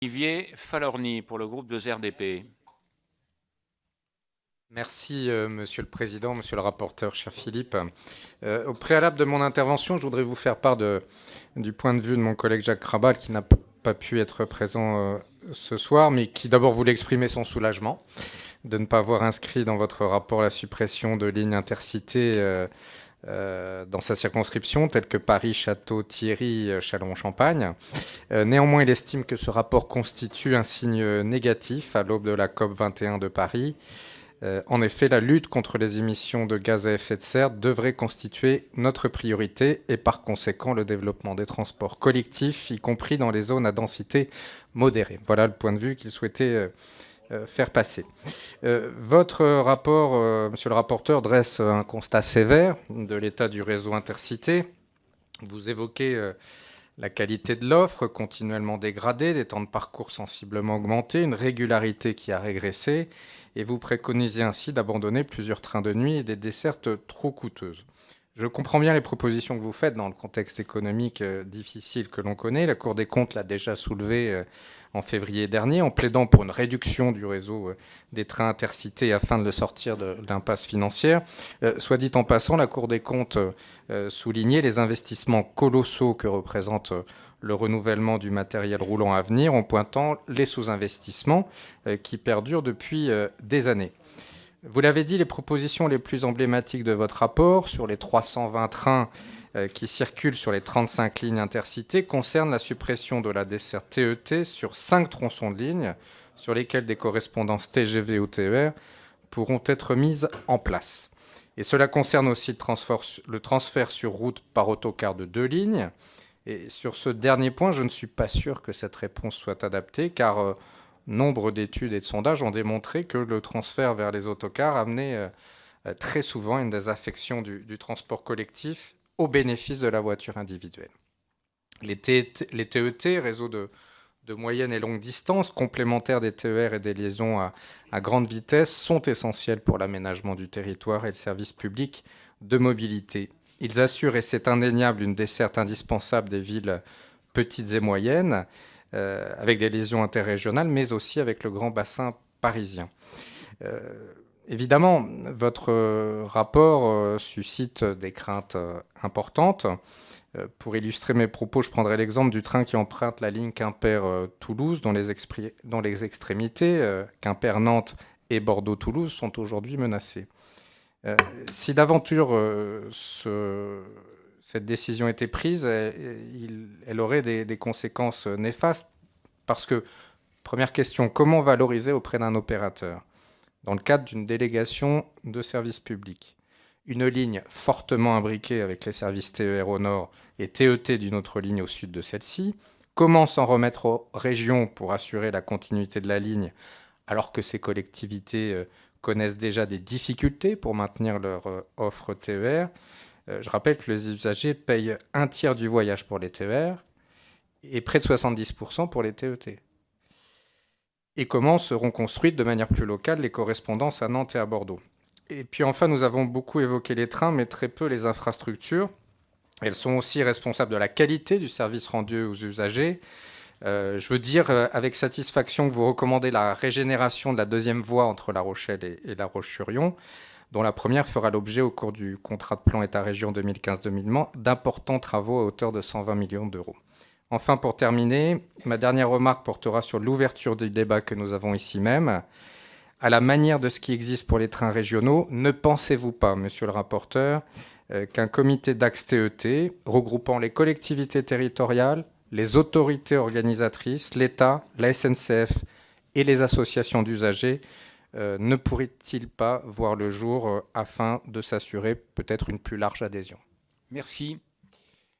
Olivier Falorni pour le groupe de RDP. Merci, Monsieur le Président, Monsieur le rapporteur, cher Philippe. Au préalable de mon intervention, je voudrais vous faire part du point de vue de mon collègue Jacques Krabal, qui n'a pas pu être présent ce soir, mais qui d'abord voulait exprimer son soulagement de ne pas avoir inscrit dans votre rapport la suppression de lignes intercités dans sa circonscription, telles que Paris, Château, Thierry, Châlons-en-Champagne. Néanmoins, il estime que ce rapport constitue un signe négatif à l'aube de la COP 21 de Paris. En effet, la lutte contre les émissions de gaz à effet de serre devrait constituer notre priorité et par conséquent le développement des transports collectifs, y compris dans les zones à densité modérée. Voilà le point de vue qu'il souhaitait faire passer. Votre rapport, monsieur le rapporteur, dresse un constat sévère de l'état du réseau intercité. Vous évoquez la qualité de l'offre continuellement dégradée, des temps de parcours sensiblement augmentés, une régularité qui a régressé, et vous préconisez ainsi d'abandonner plusieurs trains de nuit et des dessertes trop coûteuses. Je comprends bien les propositions que vous faites dans le contexte économique difficile que l'on connaît. La Cour des comptes l'a déjà soulevé en février dernier, en plaidant pour une réduction du réseau des trains intercités afin de le sortir de l'impasse financière. Soit dit en passant, la Cour des comptes soulignait les investissements colossaux que représente le renouvellement du matériel roulant à venir, en pointant les sous-investissements qui perdurent depuis des années. Vous l'avez dit, les propositions les plus emblématiques de votre rapport sur les 320 trains qui circulent sur les 35 lignes intercités concernent la suppression de la desserte TET sur 5 tronçons de ligne sur lesquels des correspondances TGV ou TER pourront être mises en place. Et cela concerne aussi le transfert sur route par autocar de 2 lignes. Et sur ce dernier point, je ne suis pas sûr que cette réponse soit adaptée, car nombre d'études et de sondages ont démontré que le transfert vers les autocars amenait très souvent une désaffection du transport collectif au bénéfice de la voiture individuelle. Les TET, réseaux de moyenne et longue distance, complémentaires des TER et des liaisons à grande vitesse, sont essentiels pour l'aménagement du territoire et le service public de mobilité. Ils assurent, et c'est indéniable, une desserte indispensable des villes petites et moyennes, avec des liaisons interrégionales, mais aussi avec le grand bassin parisien. Évidemment, votre rapport suscite des craintes importantes. Pour illustrer mes propos, je prendrai l'exemple du train qui emprunte la ligne Quimper-Toulouse, dont les extrémités, Quimper-Nantes et Bordeaux-Toulouse, sont aujourd'hui menacées. Si d'aventure cette décision était prise, elle aurait des conséquences néfastes parce que, première question, comment valoriser auprès d'un opérateur, dans le cadre d'une délégation de service public, une ligne fortement imbriquée avec les services TER au nord et TET d'une autre ligne au sud de celle-ci? Comment s'en remettre aux régions pour assurer la continuité de la ligne alors que ces collectivités connaissent déjà des difficultés pour maintenir leur offre TER? Je rappelle que les usagers payent un tiers du voyage pour les TER et près de 70% pour les TET. Et comment seront construites de manière plus locale les correspondances à Nantes et à Bordeaux? Et puis enfin, nous avons beaucoup évoqué les trains, mais très peu les infrastructures. Elles sont aussi responsables de la qualité du service rendu aux usagers. Je veux dire avec satisfaction que vous recommandez la régénération de la deuxième voie entre La Rochelle et La Roche-sur-Yon, dont la première fera l'objet au cours du contrat de plan État-région 2015-2020 d'importants travaux à hauteur de 120 millions d'euros. Enfin, pour terminer, ma dernière remarque portera sur l'ouverture du débat que nous avons ici même. À la manière de ce qui existe pour les trains régionaux, ne pensez-vous pas, monsieur le rapporteur, qu'un comité d'axe TET, regroupant les collectivités territoriales, les autorités organisatrices, l'État, la SNCF et les associations d'usagers, ne pourrait-il pas voir le jour afin de s'assurer peut-être une plus large adhésion? Merci.